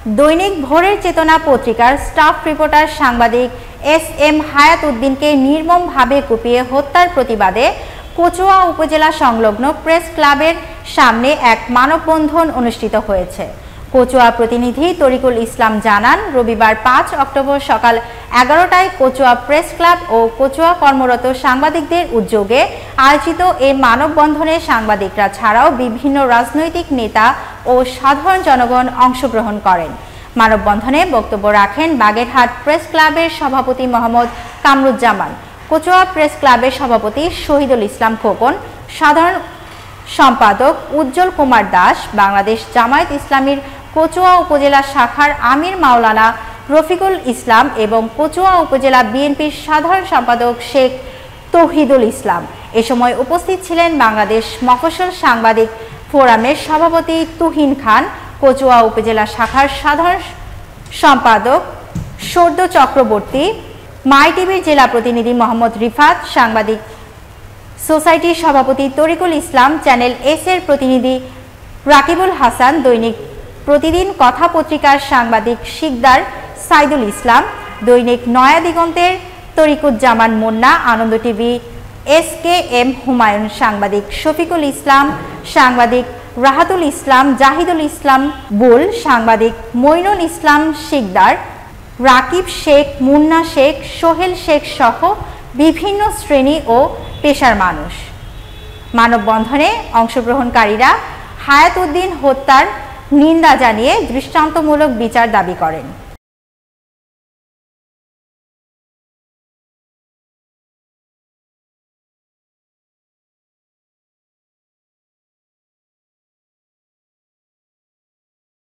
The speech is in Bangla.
দৈনিক ভোরের চেতনা পত্রিকার স্টাফ রিপোর্টার সাংবাদিক এস.এম. হায়াত উদ্দিনকে নির্মমভাবে কুপিয়ে হত্যার প্রতিবাদে কচুয়া উপজেলা সংলগ্ন প্রেস ক্লাবের সামনে এক মানববন্ধন অনুষ্ঠিত হয়েছে। কচুয়া প্রতিনিধি তরিকুল ইসলাম জানান, রবিবার 5 অক্টোবর সকাল 11টায় কচুয়া প্রেস ক্লাব ও কচুয়া কর্মরত সাংবাদিকদের উদ্যোগে আয়োজিত এই মানববন্ধনে সাংবাদিকরা ছাড়াও বিভিন্ন রাজনৈতিক নেতা ও সাধারণ জনগণ অংশগ্রহণ করেন। মানববন্ধনে বক্তব্য রাখেন বাগেরহাট প্রেস ক্লাবের সভাপতি মোহাম্মদ কামরুজ্জামান, কচুয়া প্রেস ক্লাবের সভাপতি শহীদুল ইসলাম খোকন, সাধারণ সম্পাদক উজ্জ্বল কুমার দাস, বাংলাদেশ জামায়াত ইসলামীর কচুয়া উপজেলা শাখার আমির মাওলানা রফিকুল ইসলাম এবং কচুয়া উপজেলা বিএনপির সাধারণ সম্পাদক শেখ তৌহিদুল ইসলাম। এ সময় উপস্থিত ছিলেন বাংলাদেশ মফস্বল সাংবাদিক ফোরামের সভাপতি তুহিন খান, কচুয়া উপজেলা শাখার সাধারণ সম্পাদক সৌদ্য চক্রবর্তী, মাই টিভির জেলা প্রতিনিধি মোহাম্মদ রিফাত, সাংবাদিক সোসাইটির সভাপতি তরিকুল ইসলাম, চ্যানেল এস এর প্রতিনিধি রাকিবুল হাসান, দৈনিক প্রতিদিন কথা পত্রিকার সাংবাদিক শিকদার সাইদুল ইসলাম, দৈনিক নয়া দিগন্তের তরিকুজ্জামান মুন্না, আনন্দ টিভি এস.কে.এম. হুমায়ুন, সাংবাদিক শফিকুল ইসলাম, সাংবাদিক রাহাতুল ইসলাম, জাহিদুল ইসলাম বুল, সাংবাদিক মইনুল ইসলাম শিকদার, রাকিব শেখ, মুন্না শেখ, সোহেল শেখ সহ বিভিন্ন শ্রেণী ও পেশার মানুষ। মানববন্ধনে অংশগ্রহণকারীরা হায়াত উদ্দিন হত্যার নিন্দা জানিয়ে দৃষ্টান্তমূলক বিচার দাবি করেন।